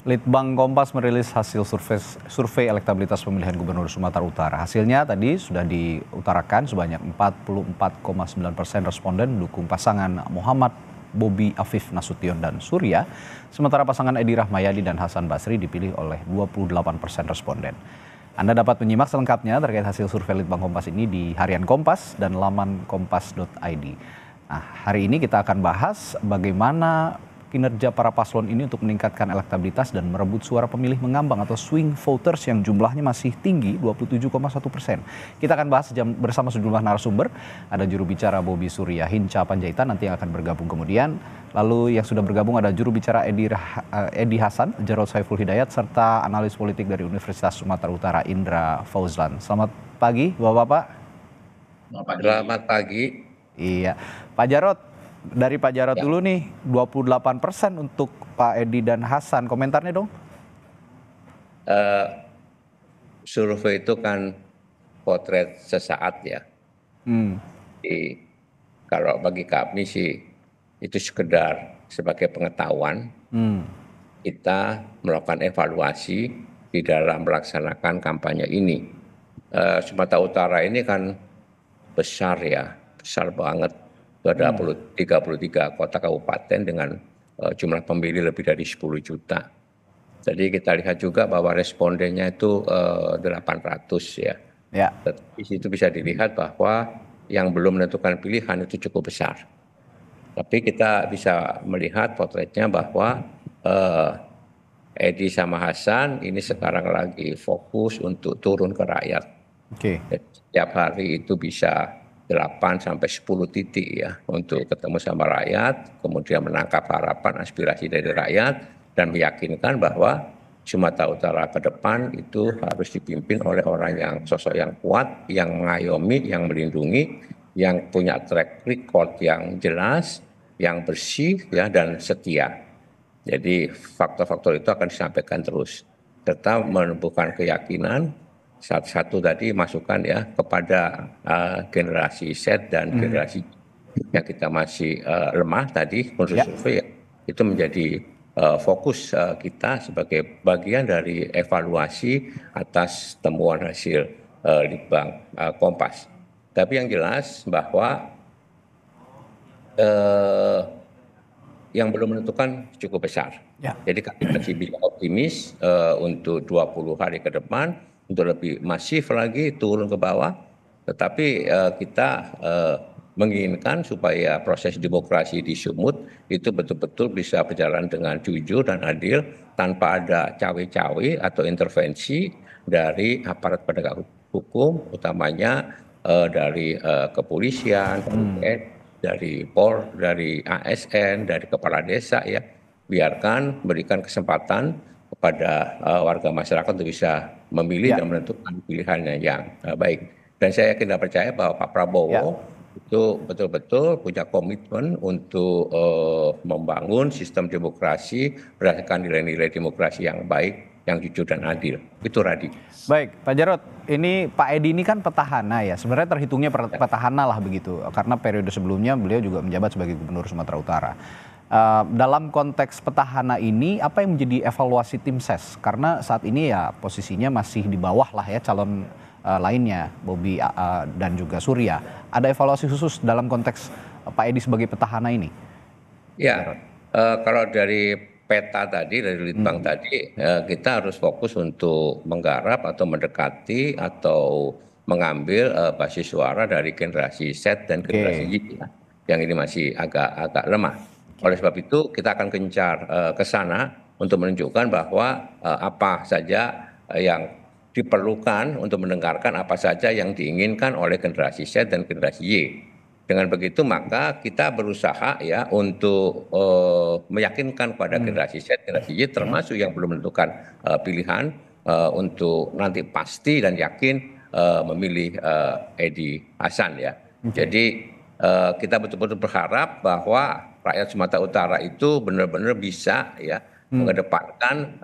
Litbang Kompas merilis hasil survei elektabilitas pemilihan gubernur Sumatera Utara. Hasilnya tadi sudah diutarakan sebanyak 44,9% responden mendukung pasangan Muhammad Bobi Afif Nasution dan Surya, sementara pasangan Edi Rahmayadi dan Hasan Basri dipilih oleh 28% responden. Anda dapat menyimak selengkapnya terkait hasil survei Litbang Kompas ini di Harian Kompas dan laman kompas.id. Nah, hari ini kita akan bahas bagaimana kinerja para paslon ini untuk meningkatkan elektabilitas dan merebut suara pemilih mengambang atau swing voters yang jumlahnya masih tinggi 27,1%. Kita akan bahas bersama sejumlah narasumber. Ada juru bicara Bobi Surya, Hinca Panjaitan nanti yang akan bergabung kemudian. Lalu yang sudah bergabung ada juru bicara Edi Hasan, Jarod Saiful Hidayat, serta analis politik dari Universitas Sumatera Utara Indra Fauzlan. Selamat pagi Bapak-Bapak. Selamat pagi. Iya, Pak Jarod. Dari Pak Jarod dulu nih, 28% untuk Pak Edi dan Hasan. Komentarnya dong. Survei itu kan potret sesaat ya. Jadi, kalau bagi kami sih itu sekedar sebagai pengetahuan. Kita melakukan evaluasi di dalam melaksanakan kampanye ini. Sumatera Utara ini kan besar ya, besar banget. Ada 33 kota kabupaten dengan jumlah pemilih lebih dari 10 juta. Jadi kita lihat juga bahwa respondennya itu 800 ya. Di situ bisa dilihat bahwa yang belum menentukan pilihan itu cukup besar. Tapi kita bisa melihat potretnya bahwa Edi sama Hasan ini sekarang lagi fokus untuk turun ke rakyat. Setiap hari itu bisa 8 sampai 10 titik ya untuk ketemu sama rakyat, kemudian menangkap harapan aspirasi dari rakyat dan meyakinkan bahwa Sumatera Utara ke depan itu harus dipimpin oleh orang yang sosok yang kuat, yang mengayomi, yang melindungi, yang punya track record yang jelas, yang bersih ya dan setia. Jadi faktor-faktor itu akan disampaikan terus serta menumbuhkan keyakinan. Satu tadi masukan ya kepada generasi Z dan generasi yang kita masih lemah tadi menurut survei ya, itu menjadi fokus kita sebagai bagian dari evaluasi atas temuan hasil Litbang Kompas. Tapi yang jelas bahwa yang belum menentukan cukup besar. Jadi kami masih bisa optimis untuk 20 hari ke depan untuk lebih masif lagi turun ke bawah. Tetapi kita menginginkan supaya proses demokrasi di Sumut itu betul-betul bisa berjalan dengan jujur dan adil tanpa ada cawe-cawe atau intervensi dari aparat penegak hukum, utamanya dari kepolisian, dari dari ASN, dari kepala desa ya. Biarkan berikan kesempatan kepada warga masyarakat untuk bisa memilih dan menentukan pilihannya yang baik. Dan saya yakin dan percaya bahwa Pak Prabowo itu betul-betul punya komitmen untuk membangun sistem demokrasi berdasarkan nilai-nilai demokrasi yang baik, yang jujur dan adil. Itu Radi. Baik, Pak Jarod, ini Pak Edi ini kan petahana ya. Sebenarnya terhitungnya petahana lah begitu. Karena periode sebelumnya beliau juga menjabat sebagai Gubernur Sumatera Utara. Dalam konteks petahana ini, apa yang menjadi evaluasi tim ses? Karena saat ini ya posisinya masih di bawah lah ya calon lainnya, Bobi dan juga Surya. Ada evaluasi khusus dalam konteks Pak Edi sebagai petahana ini? Ya, kalau dari peta tadi, dari Litbang tadi, kita harus fokus untuk menggarap atau mendekati atau mengambil basis suara dari generasi Z dan generasi Y yang ini masih agak lemah. Oleh sebab itu kita akan gencar ke sana untuk menunjukkan bahwa apa saja yang diperlukan untuk mendengarkan apa saja yang diinginkan oleh generasi Z dan generasi Y. Dengan begitu maka kita berusaha ya untuk meyakinkan kepada generasi Z, generasi Y termasuk yang belum menentukan pilihan untuk nanti pasti dan yakin memilih Edi Hasan ya. Jadi kita betul-betul berharap bahwa rakyat Sumatera Utara itu benar-benar bisa ya mengedepankan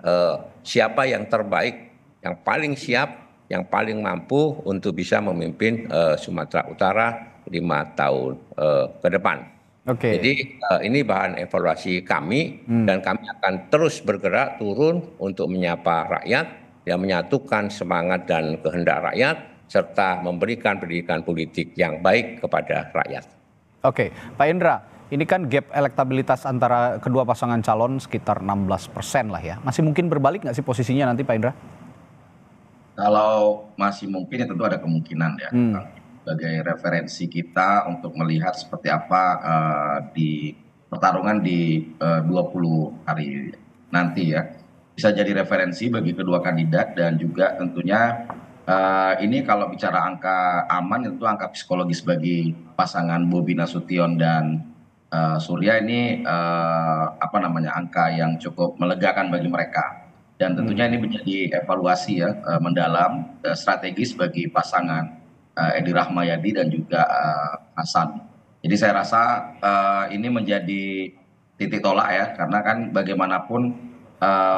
siapa yang terbaik, yang paling siap, yang paling mampu untuk bisa memimpin Sumatera Utara 5 tahun ke depan. Oke. Jadi ini bahan evaluasi kami dan kami akan terus bergerak turun untuk menyapa rakyat, yang menyatukan semangat dan kehendak rakyat serta memberikan pendidikan politik yang baik kepada rakyat. Oke, Pak Indra, ini kan gap elektabilitas antara kedua pasangan calon sekitar 16% lah ya. Masih mungkin berbalik nggak sih posisinya nanti, Pak Indra? Kalau masih mungkin ya tentu ada kemungkinan ya. Sebagai referensi kita untuk melihat seperti apa di pertarungan di 20 hari nanti ya. Bisa jadi referensi bagi kedua kandidat dan juga tentunya ini kalau bicara angka aman tentu angka psikologis bagi pasangan Bobi Nasution dan Surya ini apa namanya angka yang cukup melegakan bagi mereka. Dan tentunya ini menjadi evaluasi ya mendalam strategis bagi pasangan Edi Rahmayadi dan juga Hasan. Jadi saya rasa ini menjadi titik tolak ya karena kan bagaimanapun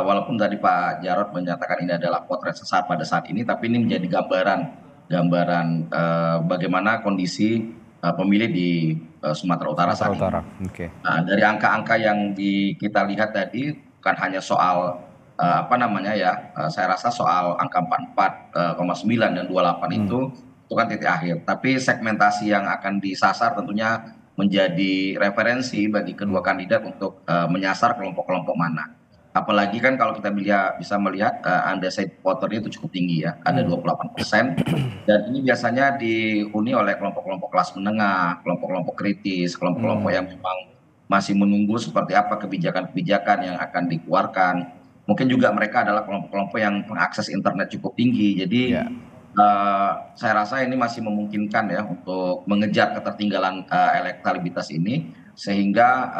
walaupun tadi Pak Jarod menyatakan ini adalah potret sesaat pada saat ini, tapi ini menjadi gambaran bagaimana kondisi pemilih di Sumatera Utara saat ini. Oke. Nah, dari angka-angka yang kita lihat tadi bukan hanya soal apa namanya ya, saya rasa soal angka 44,9 dan 28 itu kan titik akhir. Tapi segmentasi yang akan disasar tentunya menjadi referensi bagi kedua kandidat untuk menyasar kelompok-kelompok mana. Apalagi kan kalau kita bisa melihat undecided voternya itu cukup tinggi ya, ada 28%. Dan ini biasanya dihuni oleh kelompok-kelompok kelas menengah, kelompok-kelompok kritis, kelompok-kelompok yang memang masih menunggu seperti apa kebijakan-kebijakan yang akan dikeluarkan. Mungkin juga mereka adalah kelompok-kelompok yang mengakses internet cukup tinggi. Jadi saya rasa ini masih memungkinkan ya untuk mengejar ketertinggalan elektabilitas ini sehingga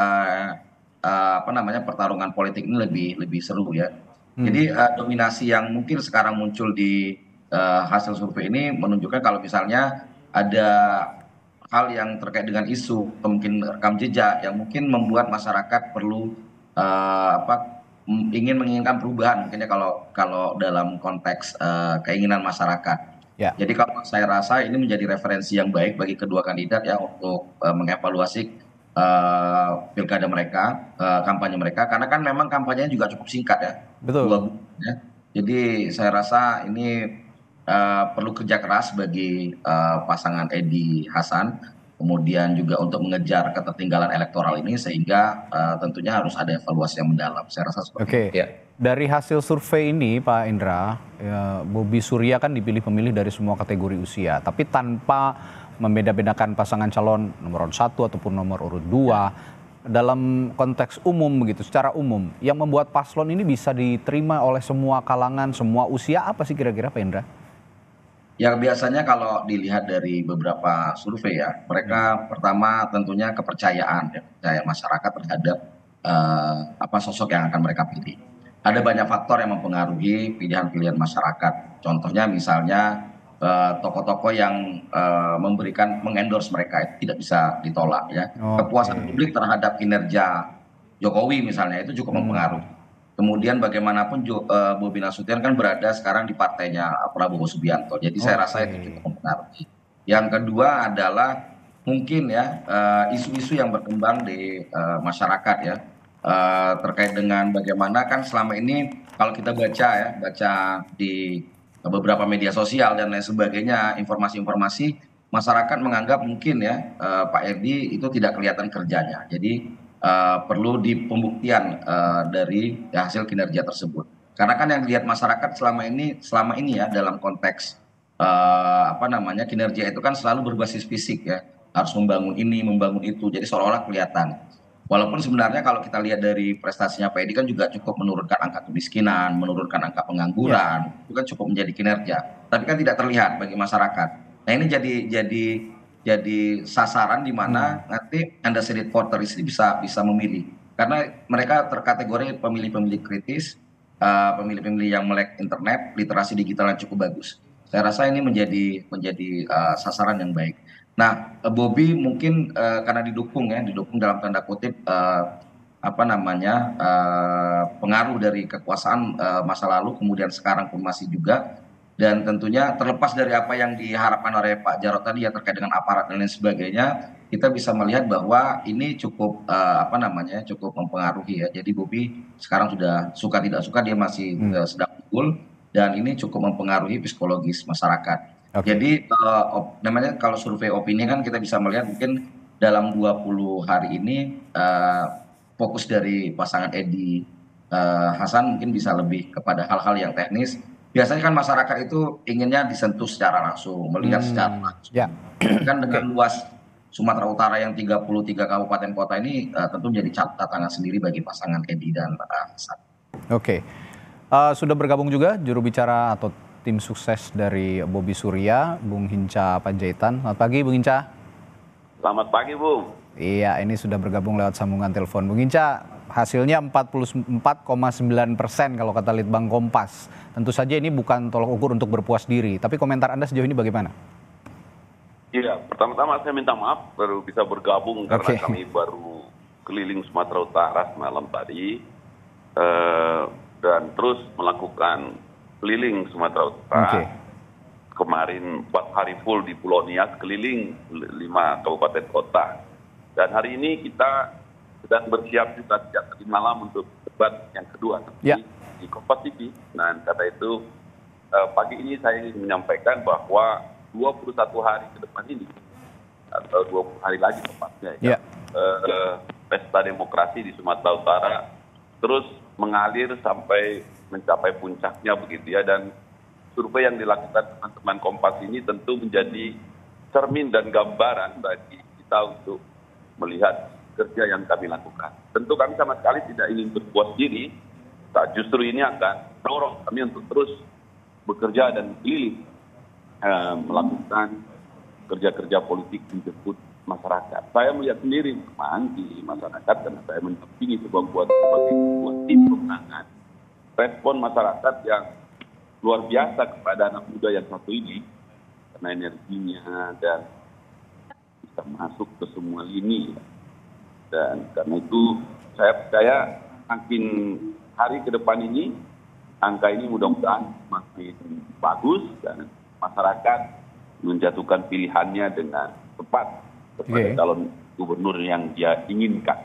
apa namanya pertarungan politik ini lebih seru ya. Jadi dominasi yang mungkin sekarang muncul di hasil survei ini menunjukkan kalau misalnya ada hal yang terkait dengan isu atau mungkin rekam jejak yang mungkin membuat masyarakat perlu menginginkan perubahan mungkin ya kalau dalam konteks keinginan masyarakat. Ya. Jadi kalau saya rasa ini menjadi referensi yang baik bagi kedua kandidat ya untuk mengevaluasi pilkada mereka, kampanye mereka, karena kan memang kampanyenya juga cukup singkat ya, Betul. 2 bulan ya. Jadi saya rasa ini perlu kerja keras bagi pasangan Edi Hasan, kemudian juga untuk mengejar ketertinggalan elektoral ini sehingga tentunya harus ada evaluasi yang mendalam. Saya rasa seperti itu. Oke. Ya. Dari hasil survei ini, Pak Indra, Bobi Surya kan dipilih pemilih dari semua kategori usia, tapi tanpa membeda-bedakan pasangan calon nomor urut 1 ataupun nomor urut 2 dalam konteks umum begitu, secara umum, yang membuat paslon ini bisa diterima oleh semua kalangan, semua usia, apa sih kira-kira, Pak Indra? Ya biasanya kalau dilihat dari beberapa survei ya, mereka pertama tentunya kepercayaan ya, percaya masyarakat terhadap apa sosok yang akan mereka pilih. Ada banyak faktor yang mempengaruhi pilihan-pilihan masyarakat. Contohnya misalnya tokoh-tokoh yang mengendorse mereka itu tidak bisa ditolak ya. Kepuasan publik terhadap kinerja Jokowi misalnya itu cukup mempengaruhi. Kemudian bagaimanapun Bobi Nasution kan berada sekarang di partainya Prabowo Subianto. Jadi saya rasa itu cukup mempengaruhi. Yang kedua adalah mungkin ya isu-isu yang berkembang di masyarakat ya terkait dengan bagaimana kan selama ini kalau kita baca di beberapa media sosial dan lain sebagainya informasi-informasi masyarakat menganggap mungkin ya Pak Edi itu tidak kelihatan kerjanya. Jadi perlu di pembuktian dari hasil kinerja tersebut. Karena kan yang dilihat masyarakat selama ini ya dalam konteks apa namanya kinerja itu kan selalu berbasis fisik ya, harus membangun ini, membangun itu, jadi seolah-olah kelihatan. Walaupun sebenarnya kalau kita lihat dari prestasinya Pak Edi kan juga cukup menurunkan angka kemiskinan, menurunkan angka pengangguran, itu kan cukup menjadi kinerja. Tapi kan tidak terlihat bagi masyarakat. Nah ini jadi sasaran di mana nanti undecided voters ini bisa memilih karena mereka terkategori pemilih-pemilih kritis, pemilih-pemilih yang melek internet, literasi digital yang cukup bagus. Saya rasa ini menjadi sasaran yang baik. Nah, Bobi mungkin karena didukung dalam tanda kutip apa namanya pengaruh dari kekuasaan masa lalu kemudian sekarang pun masih juga Dan tentunya terlepas dari apa yang diharapkan oleh Pak Jarod tadi ya terkait dengan aparat dan lain sebagainya, kita bisa melihat bahwa ini cukup apa namanya cukup mempengaruhi ya. Jadi Bobi sekarang sudah suka tidak suka dia masih sedang unggul dan ini cukup mempengaruhi psikologis masyarakat. Oke. Jadi namanya kalau survei opini kan kita bisa melihat mungkin dalam 20 hari ini fokus dari pasangan Edi Hasan mungkin bisa lebih kepada hal-hal yang teknis. Biasanya kan masyarakat itu inginnya disentuh secara langsung, melihat secara langsung. Ya. Kan dengan luas Sumatera Utara yang 33 kabupaten kota ini tentu menjadi catatan sendiri bagi pasangan Edi dan Hasan. Oke. Sudah bergabung juga juru bicara atau tim sukses dari Bobi Surya, Bung Hinca Panjaitan. Selamat pagi, Bung Hinca. Selamat pagi, Bung. Iya, ini sudah bergabung lewat sambungan telepon. Bung Hinca, hasilnya 44,9% kalau kata Litbang Kompas. Tentu saja ini bukan tolok ukur untuk berpuas diri, tapi komentar Anda sejauh ini bagaimana? Iya, pertama-tama saya minta maaf baru bisa bergabung karena kami baru keliling Sumatera Utara semalam tadi dan terus melakukan keliling Sumatera Utara. Kemarin 4 hari full di Pulau Nias, keliling 5 kabupaten kota. Dan hari ini kita sedang bersiap juga sejak tadi malam untuk debat yang kedua di Kompas TV. Nah, kata itu pagi ini saya ingin menyampaikan bahwa 21 hari ke depan ini atau 20 hari lagi tepatnya pesta demokrasi di Sumatera Utara terus mengalir sampai mencapai puncaknya begitu ya, dan survei yang dilakukan teman-teman Kompas ini tentu menjadi cermin dan gambaran bagi kita untuk melihat kerja yang kami lakukan. Tentu kami sama sekali tidak ingin berpuas diri, justru ini akan dorong kami untuk terus bekerja dan keliling melakukan kerja-kerja politik menjemput masyarakat. Saya melihat sendiri memang di masyarakat karena saya mendampingi sebuah tim pemenangan. Respon masyarakat yang luar biasa kepada anak muda yang satu ini karena energinya dan bisa masuk ke semua lini. Dan karena itu saya percaya makin hari ke depan ini angka ini mudah-mudahan makin bagus dan masyarakat menjatuhkan pilihannya dengan tepat kepada calon gubernur yang dia inginkan.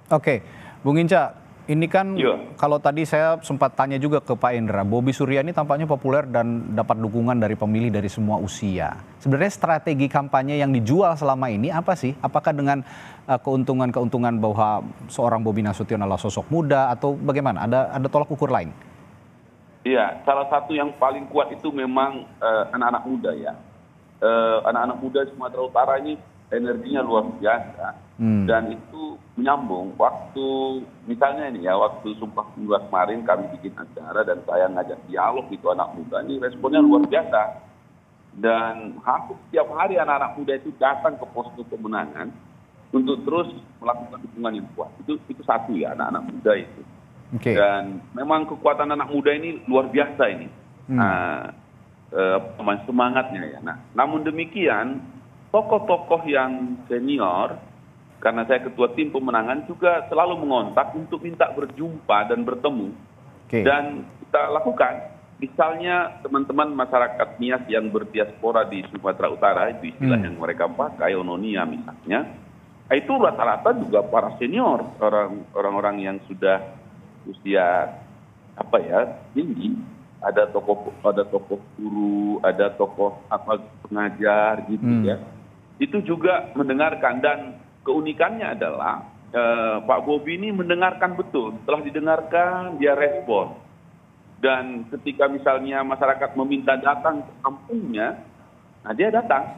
Oke, Bung Hinca, ini kan kalau tadi saya sempat tanya juga ke Pak Indra, Bobi Surya ini tampaknya populer dan dapat dukungan dari pemilih dari semua usia. Sebenarnya strategi kampanye yang dijual selama ini apa sih? Apakah dengan keuntungan-keuntungan bahwa seorang Bobi Nasution adalah sosok muda atau bagaimana? Ada tolak ukur lain? Iya, salah satu yang paling kuat itu memang anak-anak muda ya. Anak-anak muda Sumatera Utara ini energinya luar biasa. Dan itu menyambung waktu misalnya ini ya, waktu Sumpah Pemuda kemarin kami bikin acara dan saya ngajak dialog itu anak muda ini responnya luar biasa. Dan hampir setiap hari anak-anak muda itu datang ke posko pemenangan untuk terus melakukan dukungan yang kuat. Itu satu ya, anak-anak muda itu. Dan memang kekuatan anak muda ini luar biasa ini. Semangatnya ya. Nah, namun demikian tokoh-tokoh yang senior, karena saya ketua tim pemenangan juga selalu mengontak untuk minta berjumpa dan bertemu. Dan kita lakukan. Misalnya teman-teman masyarakat Nias yang berdiaspora di Sumatera Utara, itu istilah yang mereka pakai, ononia misalnya, itu rata-rata juga para senior, orang-orang yang sudah usia tinggi. Ada tokoh guru, ada tokoh pengajar gitu ya. Itu juga mendengarkan, dan keunikannya adalah Pak Bobi ini mendengarkan betul. Setelah didengarkan dia respon. Dan ketika misalnya masyarakat meminta datang ke kampungnya, nah dia datang.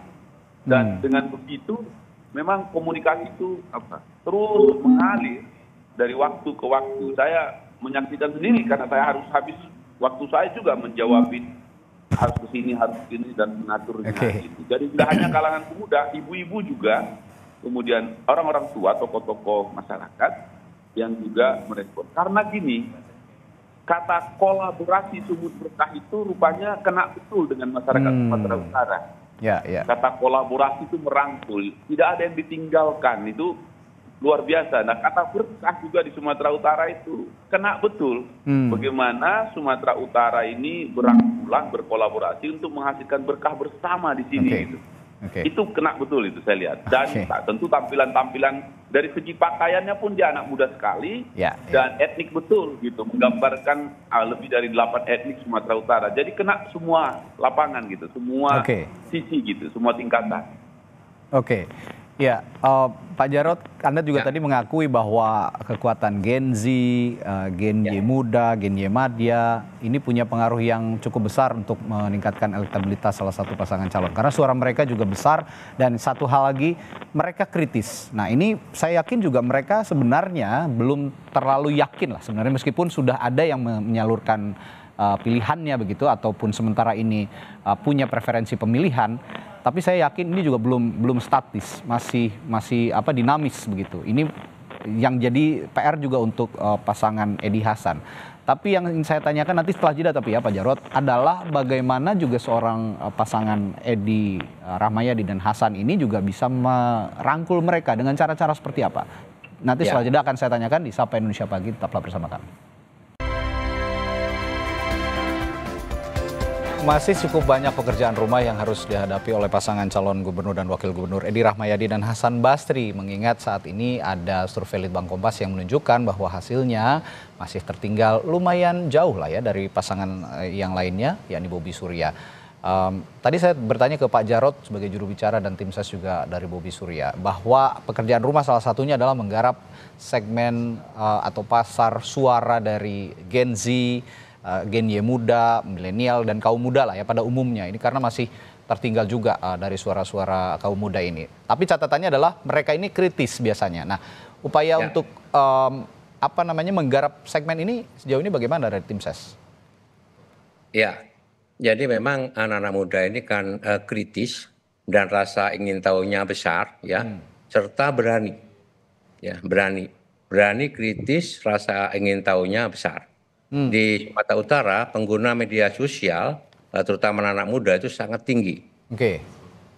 Dan dengan begitu memang komunikasi itu terus mengalir dari waktu ke waktu. Saya menyaksikan sendiri karena saya harus habis waktu saya juga menjawabin harus ke sini dan mengaturnya. Gitu. Jadi tidak hanya kalangan pemuda, ibu-ibu juga, kemudian orang-orang tua, tokoh-tokoh masyarakat yang juga merespon. Karena gini, kata kolaborasi sumut berkah itu rupanya kena betul dengan masyarakat Sumatera Utara. Kata kolaborasi itu merangkul, tidak ada yang ditinggalkan. Itu luar biasa. Nah, kata berkah juga di Sumatera Utara itu kena betul. Bagaimana Sumatera Utara ini berangkulan, berkolaborasi untuk menghasilkan berkah bersama di sini. Gitu. Itu kena betul itu saya lihat. Dan tentu tampilan-tampilan dari segi pakaiannya pun dia anak muda sekali dan etnik betul gitu, menggambarkan lebih dari 8 etnik Sumatera Utara. Jadi kena semua lapangan gitu, semua sisi gitu, semua tingkatan. Ya, Pak Jarod, Anda juga tadi mengakui bahwa kekuatan Gen Z, Gen Y muda, Gen Y madya, ini punya pengaruh yang cukup besar untuk meningkatkan elektabilitas salah satu pasangan calon. Karena suara mereka juga besar, dan satu hal lagi, mereka kritis. Nah, ini saya yakin juga mereka sebenarnya belum terlalu yakin lah sebenarnya, meskipun sudah ada yang menyalurkan pilihannya begitu, ataupun sementara ini punya preferensi pemilihan. Tapi saya yakin ini juga belum statis, masih dinamis begitu. Ini yang jadi PR juga untuk pasangan Edi Hasan. Tapi yang ingin saya tanyakan nanti setelah jeda tapi ya Pak Jarod, adalah bagaimana juga seorang pasangan Edi Rahmayadi dan Hasan ini juga bisa merangkul mereka dengan cara-cara seperti apa. Nanti setelah jeda akan saya tanyakan di Sapa Indonesia Pagi, tetaplah bersama kami. Masih cukup banyak pekerjaan rumah yang harus dihadapi oleh pasangan calon gubernur dan wakil gubernur Edi Rahmayadi dan Hasan Basri. Mengingat saat ini ada survei Litbang Kompas yang menunjukkan bahwa hasilnya masih tertinggal lumayan jauh lah ya dari pasangan yang lainnya, yakni Bobi Surya. Tadi saya bertanya ke Pak Jarod sebagai juru bicara dan tim ses juga dari Bobi Surya, bahwa pekerjaan rumah salah satunya adalah menggarap segmen atau pasar suara dari Gen Z, Gen Y muda, milenial, dan kaum muda lah ya pada umumnya. Ini karena masih tertinggal juga dari suara-suara kaum muda ini. Tapi catatannya adalah mereka ini kritis biasanya. Nah, upaya untuk menggarap segmen ini sejauh ini bagaimana dari tim ses? Ya, jadi memang anak-anak muda ini kan kritis dan rasa ingin tahunya besar ya, serta berani. Ya, berani kritis, rasa ingin tahunya besar. Di Sumatera Utara pengguna media sosial terutama anak muda itu sangat tinggi.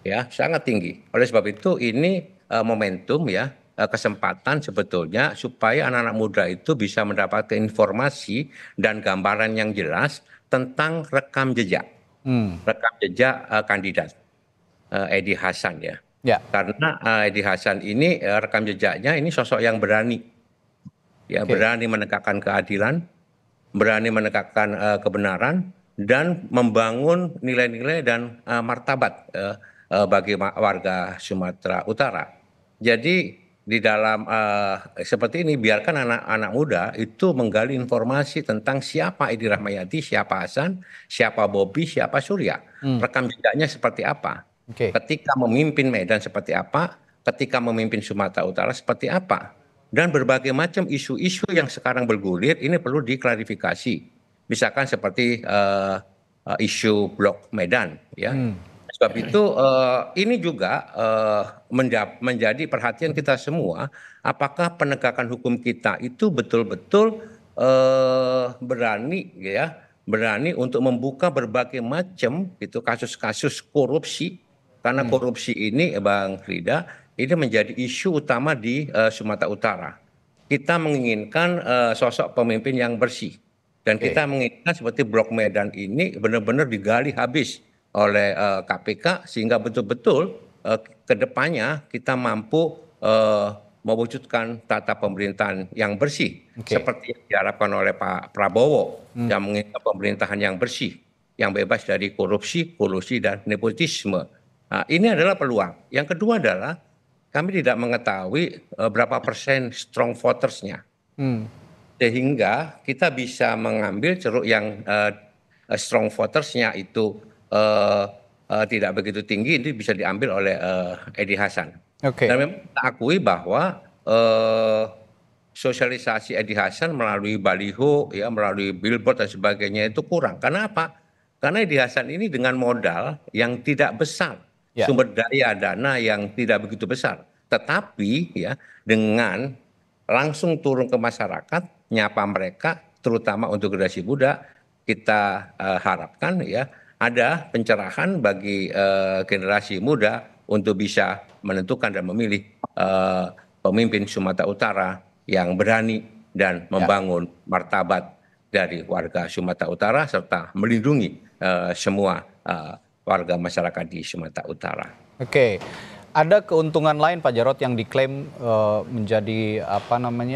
Ya, sangat tinggi. Oleh sebab itu ini momentum ya, kesempatan sebetulnya supaya anak-anak muda itu bisa mendapatkan informasi dan gambaran yang jelas tentang rekam jejak. Rekam jejak kandidat Edi Hasan ya. Karena Edi Hasan ini rekam jejaknya ini sosok yang berani. Ya, berani menegakkan keadilan, berani menegakkan kebenaran, dan membangun nilai-nilai dan martabat bagi warga Sumatera Utara. Jadi di dalam seperti ini biarkan anak-anak muda itu menggali informasi tentang siapa Edi Rahmayadi, siapa Hasan, siapa Bobi, siapa Surya, rekam jejaknya seperti apa, ketika memimpin Medan seperti apa, ketika memimpin Sumatera Utara seperti apa. Dan berbagai macam isu-isu yang sekarang bergulir ini perlu diklarifikasi. Misalkan seperti isu Blok Medan, ya. Sebab itu ini juga menjadi perhatian kita semua. Apakah penegakan hukum kita itu betul-betul berani, ya, berani untuk membuka berbagai macam itu kasus-kasus korupsi. Karena korupsi ini, Bang Frida, ini menjadi isu utama di Sumatera Utara. Kita menginginkan sosok pemimpin yang bersih. Dan kita menginginkan seperti Blok Medan ini benar-benar digali habis oleh KPK sehingga betul-betul ke depannya kita mampu mewujudkan tata pemerintahan yang bersih. Seperti yang diharapkan oleh Pak Prabowo yang menginginkan pemerintahan yang bersih, yang bebas dari korupsi, kolusi, dan nepotisme. Nah, ini adalah peluang. Yang kedua adalah kami tidak mengetahui berapa persen strong votersnya. Sehingga kita bisa mengambil ceruk yang strong votersnya itu tidak begitu tinggi, ini bisa diambil oleh Edi Hasan. Dan memang kita akui bahwa sosialisasi Edi Hasan melalui baliho, ya, melalui billboard dan sebagainya itu kurang. Karena apa? Karena Edi Hasan ini dengan modal yang tidak besar. Sumber daya dana yang tidak begitu besar, tetapi ya dengan langsung turun ke masyarakat, nyapa mereka, terutama untuk generasi muda, kita harapkan ya ada pencerahan bagi generasi muda untuk bisa menentukan dan memilih pemimpin Sumatera Utara yang berani dan membangun martabat dari warga Sumatera Utara serta melindungi semua warga masyarakat di Sumatera Utara. Oke, ada keuntungan lain Pak Jarod yang diklaim menjadi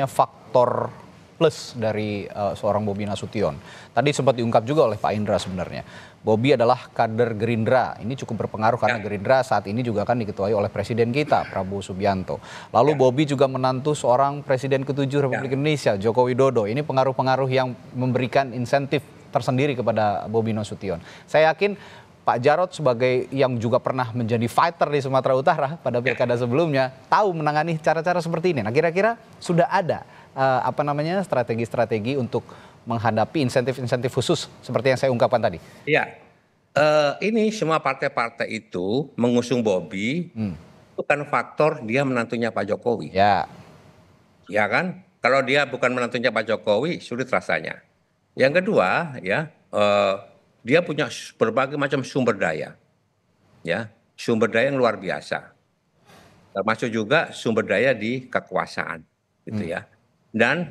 faktor plus dari seorang Bobi Nasution. Tadi sempat diungkap juga oleh Pak Indra sebenarnya. Bobi adalah kader Gerindra. Ini cukup berpengaruh karena Gerindra saat ini juga kan diketuai oleh Presiden kita, Prabowo Subianto. Lalu Bobi juga menantu seorang Presiden ke-7 Republik Indonesia, Joko Widodo. Ini pengaruh-pengaruh yang memberikan insentif tersendiri kepada Bobi Nasution. Saya yakin Pak Jarod sebagai yang juga pernah menjadi fighter di Sumatera Utara pada pilkada sebelumnya, tahu menangani cara-cara seperti ini. Nah, kira-kira sudah ada strategi-strategi untuk menghadapi insentif-insentif khusus seperti yang saya ungkapkan tadi? Iya, ini semua partai-partai itu mengusung Bobi bukan faktor dia menantunya Pak Jokowi. Ya kan? Kalau dia bukan menantunya Pak Jokowi, sulit rasanya. Yang kedua, dia punya berbagai macam sumber daya, sumber daya yang luar biasa, termasuk juga sumber daya di kekuasaan, gitu ya. Dan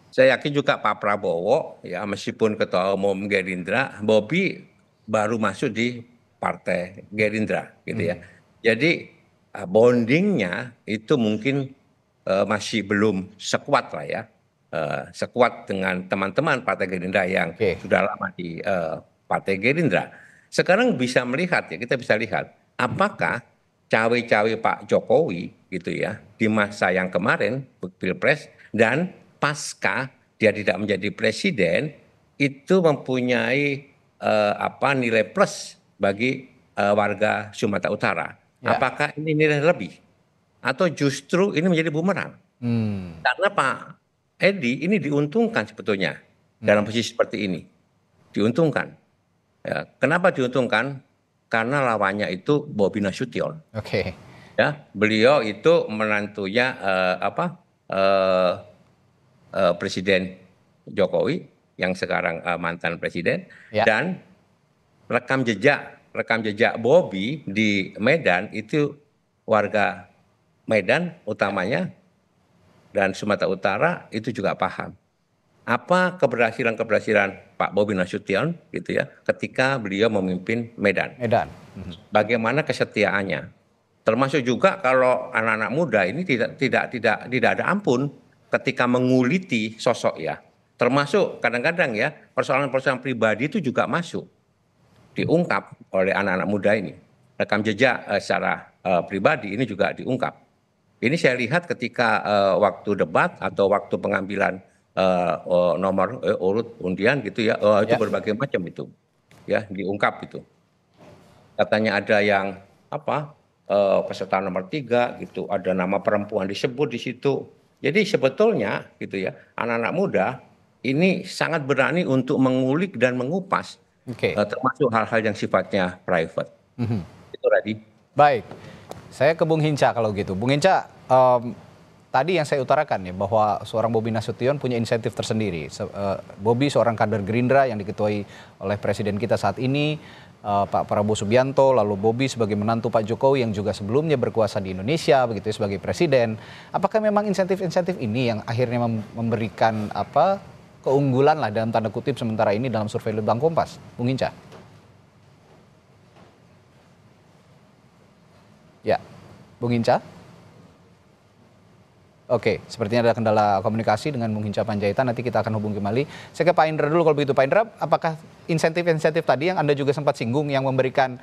saya yakin juga Pak Prabowo, meskipun ketua umum Gerindra, Bobi baru masuk di partai Gerindra, gitu ya. Jadi bondingnya itu mungkin masih belum sekuat lah ya. Sekuat dengan teman-teman Partai Gerindra yang sudah lama di Partai Gerindra. Sekarang bisa melihat kita bisa lihat apakah cawe-cawe Pak Jokowi gitu ya di masa yang kemarin Pilpres dan pasca dia tidak menjadi presiden itu mempunyai nilai plus bagi warga Sumatera Utara. Apakah ini nilai lebih atau justru ini menjadi bumerang? Karena Pak Edi ini diuntungkan sebetulnya dalam posisi seperti ini. Diuntungkan. Kenapa diuntungkan? Karena lawannya itu Bobi Nasution. Beliau itu menantunya Presiden Jokowi yang sekarang mantan presiden dan rekam jejak Bobi di Medan itu warga Medan utamanya dan Sumatera Utara itu juga paham apa keberhasilan Pak Bobi Nasution gitu ya ketika beliau memimpin Medan. Bagaimana kesetiaannya. Termasuk juga kalau anak-anak muda ini tidak ada ampun ketika menguliti sosok Termasuk kadang-kadang persoalan-persoalan pribadi itu juga masuk diungkap oleh anak-anak muda ini. Rekam jejak secara pribadi ini juga diungkap. Ini saya lihat ketika waktu debat atau waktu pengambilan nomor urut undian gitu itu berbagai macam itu diungkap itu. Katanya ada yang peserta nomor 3 gitu, ada nama perempuan disebut di situ. Jadi sebetulnya gitu anak-anak muda ini sangat berani untuk mengulik dan mengupas termasuk hal-hal yang sifatnya private. Itu Radhi. Baik. Saya ke Bung Hinca kalau gitu. Bung Hinca, tadi yang saya utarakan bahwa seorang Bobi Nasution punya insentif tersendiri. Bobi seorang kader Gerindra yang diketuai oleh Presiden kita saat ini, Pak Prabowo Subianto, lalu Bobi sebagai menantu Pak Jokowi yang juga sebelumnya berkuasa di Indonesia, begitu sebagai Presiden. Apakah memang insentif-insentif ini yang akhirnya memberikan keunggulan lah dalam tanda kutip sementara ini dalam survei Litbang Kompas, Bung Hinca? Ya, Bung Hinca. Oke, sepertinya ada kendala komunikasi dengan Bung Hinca Panjaitan. Nanti kita akan hubungi kembali. Saya ke Pak Indra dulu kalau begitu. Pak Indra, apakah insentif-insentif tadi yang Anda juga sempat singgung yang memberikan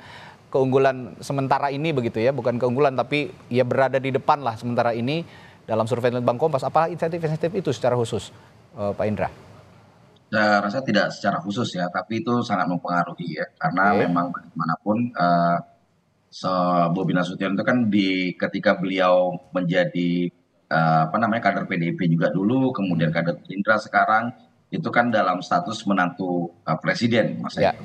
keunggulan sementara ini begitu ya, bukan keunggulan tapi ya berada di depan lah sementara ini dalam survei Litbang Kompas, apa insentif-insentif itu secara khusus, Pak Indra? Saya rasa tidak secara khusus tapi itu sangat mempengaruhi karena memang bagaimanapun Bobi Nasution itu kan ketika beliau menjadi kader PDIP juga dulu, kemudian kader Gerindra sekarang itu kan dalam status menantu presiden masa itu.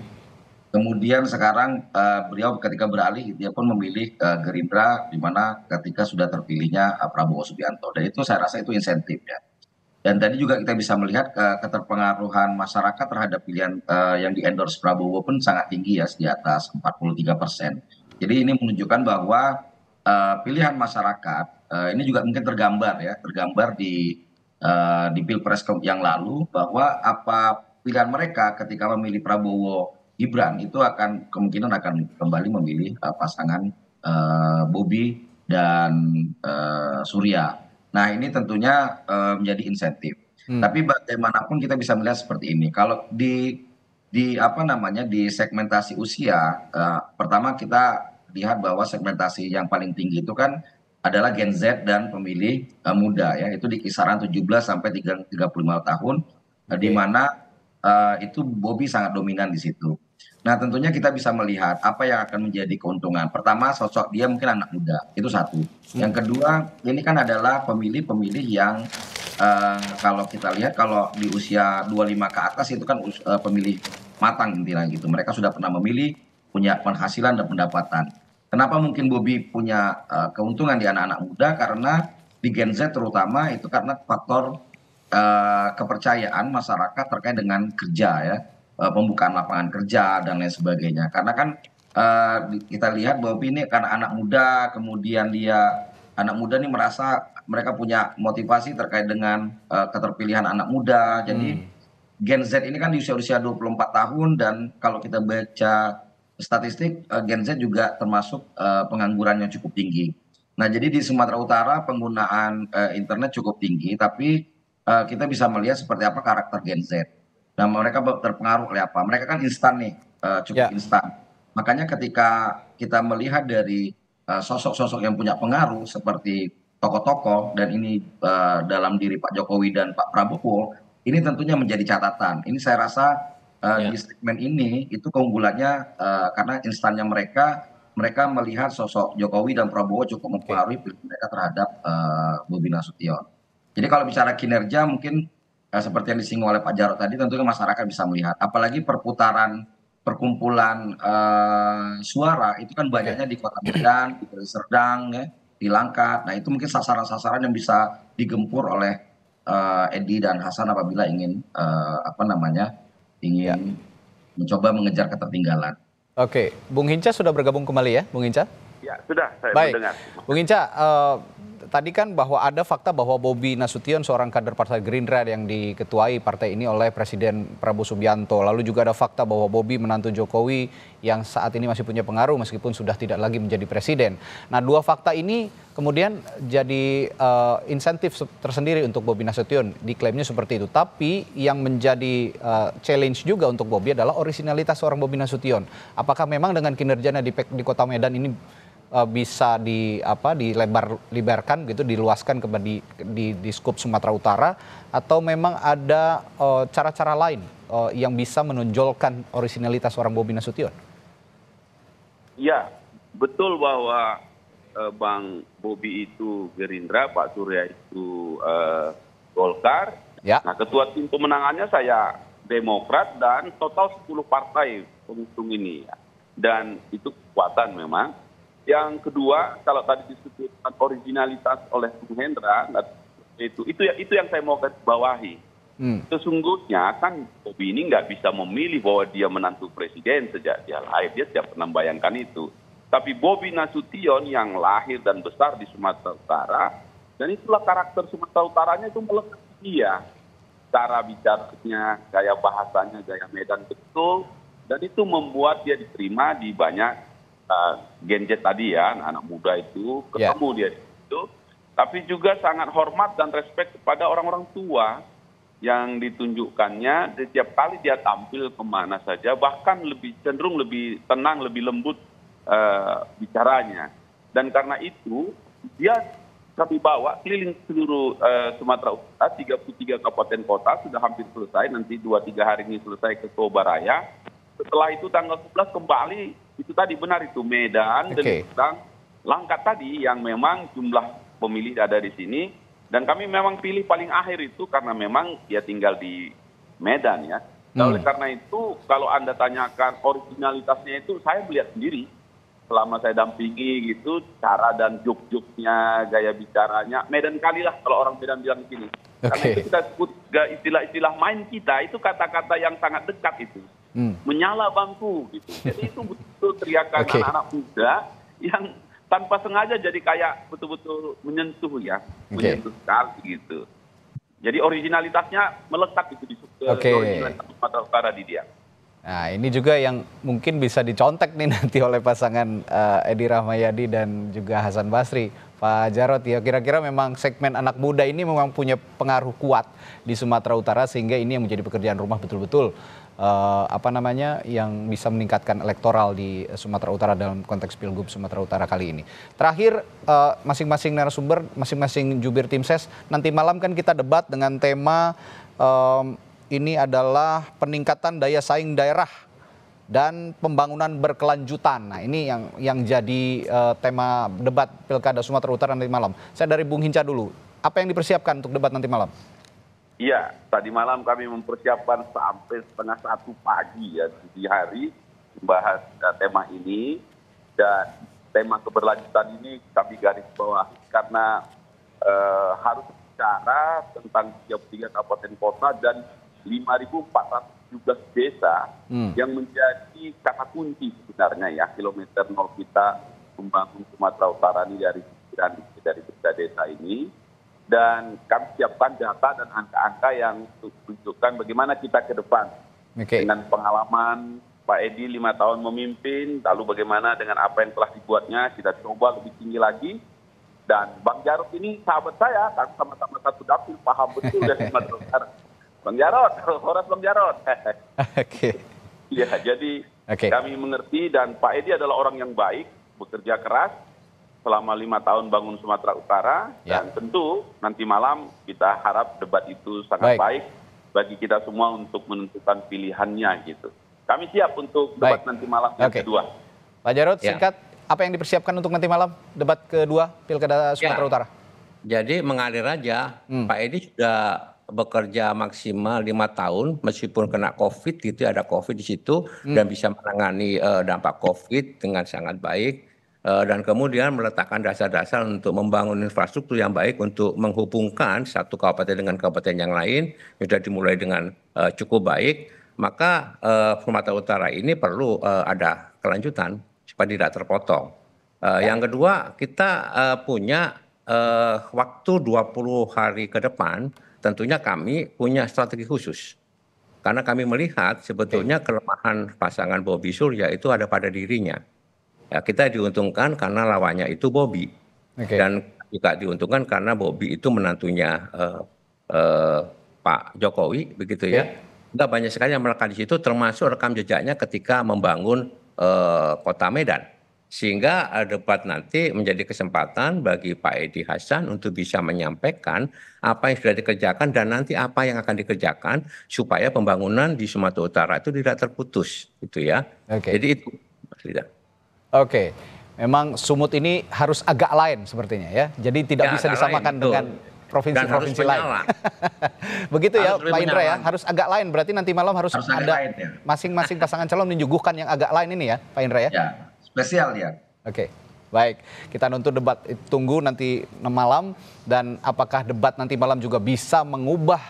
Kemudian sekarang beliau ketika beralih dia pun memilih Gerindra di mana ketika sudah terpilihnya Prabowo Subianto, dan itu saya rasa itu insentif Dan tadi juga kita bisa melihat keterpengaruhan masyarakat terhadap pilihan yang di-endorse Prabowo pun sangat tinggi di atas 43%. Jadi ini menunjukkan bahwa pilihan masyarakat ini juga mungkin tergambar di Pilpres yang lalu bahwa apa pilihan mereka ketika memilih Prabowo Gibran itu akan kemungkinan akan kembali memilih pasangan Bobi dan Surya. Nah ini tentunya menjadi insentif. Tapi bagaimanapun kita bisa melihat seperti ini. Kalau di apa namanya di segmentasi usia, pertama kita lihat bahwa segmentasi yang paling tinggi itu kan adalah Gen Z dan pemilih muda ya, itu di kisaran 17 sampai 35 tahun, di mana itu Bobi sangat dominan di situ. Nah tentunya kita bisa melihat apa yang akan menjadi keuntungan. Pertama sosok dia mungkin anak muda, itu satu. Yang kedua ini kan adalah pemilih-pemilih yang kalau kita lihat kalau di usia 25 ke atas itu kan pemilih matang intinya gitu. Mereka sudah pernah memilih, punya penghasilan dan pendapatan. Kenapa mungkin Bobi punya keuntungan di anak-anak muda? Karena di Gen Z terutama itu karena faktor kepercayaan masyarakat terkait dengan kerja ya, pembukaan lapangan kerja dan lain sebagainya. Karena kan kita lihat Bobi ini karena anak muda, kemudian anak muda ini merasa mereka punya motivasi terkait dengan keterpilihan anak muda. Jadi Gen Z ini kan di usia-usia 24 tahun dan kalau kita baca statistik Gen Z juga termasuk pengangguran yang cukup tinggi. Nah, jadi di Sumatera Utara penggunaan internet cukup tinggi, tapi kita bisa melihat seperti apa karakter Gen Z. Nah, mereka terpengaruh oleh apa? Mereka kan instan nih, cukup instan. Makanya ketika kita melihat dari sosok-sosok yang punya pengaruh seperti tokoh-tokoh dan ini dalam diri Pak Jokowi dan Pak Prabowo, ini tentunya menjadi catatan. Ini saya rasa di segmen ini itu keunggulannya karena instannya mereka melihat sosok Jokowi dan Prabowo cukup mempengaruhi pilihan mereka terhadap Bobi Nasution. Jadi kalau bicara kinerja mungkin seperti yang disinggung oleh Pak Jarod tadi tentunya masyarakat bisa melihat. Apalagi perkumpulan suara itu kan banyaknya di Kota Medan, di Deli Serdang, ya, di Langkat. Nah itu mungkin sasaran-sasaran yang bisa digempur oleh Edi dan Hasan apabila ingin ingin mencoba mengejar ketertinggalan. Oke, Bung Hinca sudah bergabung kembali ya, Bung Hinca? Ya, sudah saya mendengar. Bung Hinca, tadi kan bahwa ada fakta bahwa Bobi Nasution seorang kader Partai Gerindra yang diketuai partai ini oleh Presiden Prabowo Subianto. Lalu juga ada fakta bahwa Bobi menantu Jokowi yang saat ini masih punya pengaruh meskipun sudah tidak lagi menjadi presiden. Nah, dua fakta ini kemudian jadi insentif tersendiri untuk Bobi Nasution, diklaimnya seperti itu. Tapi yang menjadi challenge juga untuk Bobi adalah originalitas seorang Bobi Nasution. Apakah memang dengan kinerjanya di Kota Medan ini bisa dilebarkan gitu, diluaskan di skup Sumatera Utara, atau memang ada cara-cara lain yang bisa menonjolkan originalitas seorang Bobi Nasution? Ya, betul bahwa Bang Bobi itu Gerindra, Pak Surya itu Golkar. Ya. Nah, ketua tim pemenangannya saya Demokrat dan total 10 partai pengusung ini. Dan itu kekuatan memang. Yang kedua, kalau tadi disebutkan originalitas oleh Bung Hendra, itu yang saya mau garis bawahi. Sesungguhnya kan Bobi ini nggak bisa memilih bahwa dia menantu presiden sejak dia lahir, dia tidak pernah membayangkan itu. Tapi Bobi Nasution yang lahir dan besar di Sumatera Utara, dan itulah karakter Sumatera Utaranya itu melekat dia. Cara bicaranya, gaya bahasanya, gaya Medan betul, dan itu membuat dia diterima di banyak Gen Z tadi ya, anak muda itu ketemu dia di situ, tapi juga sangat hormat dan respect kepada orang-orang tua yang ditunjukkannya setiap kali dia tampil kemana saja, bahkan cenderung lebih tenang, lebih lembut bicaranya. Dan karena itu dia kami bawa keliling seluruh Sumatera Utara, 33 kabupaten kota sudah hampir selesai, nanti 2-3 hari ini selesai ke Tobaraya. Setelah itu tanggal 11 kembali, itu tadi benar itu Medan, Deli Serdang, Langkat tadi yang memang jumlah pemilih ada di sini. Dan kami memang pilih paling akhir itu karena memang dia tinggal di Medan ya. Nah, oleh karena itu kalau Anda tanyakan originalitasnya itu saya melihat sendiri. Selama saya dampingi gitu, cara dan juk-juknya, gaya bicaranya, Medan kali lah kalau orang Medan bilang gini. Karena itu kita sebut istilah-istilah main kita, itu kata-kata yang sangat dekat itu. Menyala bangku gitu. Jadi itu betul teriakan anak-anak muda yang tanpa sengaja jadi kayak betul-betul menyentuh ya, menyentuh sekali gitu. Jadi originalitasnya melekat itu di originalitas Sumatera Utara di dia. Nah, ini juga yang mungkin bisa dicontek nih nanti oleh pasangan Edi Rahmayadi dan juga Hasan Basri. Pak Jarod, ya kira-kira memang segmen anak muda ini memang punya pengaruh kuat di Sumatera Utara sehingga ini yang menjadi pekerjaan rumah betul-betul yang bisa meningkatkan elektoral di Sumatera Utara dalam konteks Pilgub Sumatera Utara kali ini. Terakhir, masing-masing narasumber, masing-masing jubir tim ses, nanti malam kan kita debat dengan tema ini adalah peningkatan daya saing daerah dan pembangunan berkelanjutan. Nah, ini yang jadi tema debat Pilkada Sumatera Utara nanti malam. Saya dari Bung Hinca dulu. Apa yang dipersiapkan untuk debat nanti malam? Iya, tadi malam kami mempersiapkan sampai 12:30 pagi ya di hari membahas tema ini, dan tema keberlanjutan ini kami garis bawah karena harus bicara tentang 33 kabupaten kota dan 5.417 desa yang menjadi kata kunci sebenarnya ya, kilometer nol kita membangun Sumatera Utara ini dari desa ini. Dan kami siapkan data dan angka-angka yang menunjukkan bagaimana kita ke depan. Dengan pengalaman Pak Edi 5 tahun memimpin, lalu bagaimana dengan apa yang telah dibuatnya, kita coba lebih tinggi lagi. Dan Bang Jarod ini sahabat saya, kan sama-sama satu dapil, paham betul dari Sumatera Utara. Bang Jarod, horas Bang Jarod. Ya, jadi kami mengerti dan Pak Edi adalah orang yang baik, bekerja keras selama 5 tahun bangun Sumatera Utara, dan tentu nanti malam kita harap debat itu sangat baik bagi kita semua untuk menentukan pilihannya gitu. Kami siap untuk debat nanti malam yang kedua. Pak Jarod, singkat, apa yang dipersiapkan untuk nanti malam debat kedua Pilkada Sumatera Utara? Jadi mengalir aja, Pak Edi sudah bekerja maksimal 5 tahun meskipun kena COVID gitu, ada COVID di situ dan bisa menangani dampak COVID dengan sangat baik. Dan kemudian meletakkan dasar-dasar untuk membangun infrastruktur yang baik untuk menghubungkan satu kabupaten dengan kabupaten yang lain, sudah dimulai dengan cukup baik, maka Sumatera Utara ini perlu ada kelanjutan supaya tidak terpotong. Yang kedua, kita punya waktu 20 hari ke depan, tentunya kami punya strategi khusus. Karena kami melihat sebetulnya kelemahan pasangan Bobi Surya itu ada pada dirinya. Ya, kita diuntungkan karena lawannya itu Bobi, dan juga diuntungkan karena Bobi itu menantunya Pak Jokowi, begitu ya. Enggak banyak sekali yang melekat di situ, termasuk rekam jejaknya ketika membangun Kota Medan, sehingga debat nanti menjadi kesempatan bagi Pak Edi Hasan untuk bisa menyampaikan apa yang sudah dikerjakan dan nanti apa yang akan dikerjakan supaya pembangunan di Sumatera Utara itu tidak terputus, gitu ya. Jadi itu, Mas Rida. Memang Sumut ini harus agak lain sepertinya ya. Jadi tidak bisa disamakan dengan provinsi-provinsi lain. Begitu ya Pak Indra ya, harus agak lain. Berarti nanti malam harus ada masing-masing pasangan calon menyuguhkan yang agak lain ini ya Pak Indra ya. Ya, spesial ya. Baik, kita nonton debat, tunggu nanti malam, dan apakah debat nanti malam juga bisa mengubah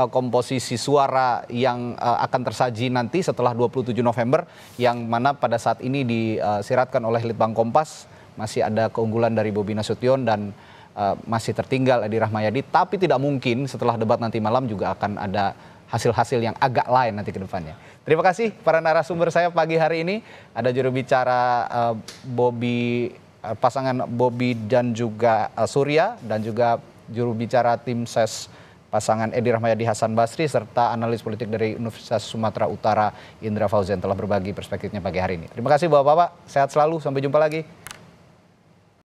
komposisi suara yang akan tersaji nanti setelah 27 November, yang mana pada saat ini disiratkan oleh Litbang Kompas, masih ada keunggulan dari Bobi Nasution dan masih tertinggal Edi Rahmayadi, tapi tidak mungkin setelah debat nanti malam juga akan ada hasil-hasil yang agak lain nanti ke depannya. Terima kasih para narasumber saya pagi hari ini. Ada juru bicara pasangan Bobi dan juga Surya, dan juga juru bicara tim ses pasangan Edi Rahmayadi Hasan Basri, serta analis politik dari Universitas Sumatera Utara Indra Fauzian telah berbagi perspektifnya pagi hari ini. Terima kasih Bapak-Bapak, sehat selalu, sampai jumpa lagi.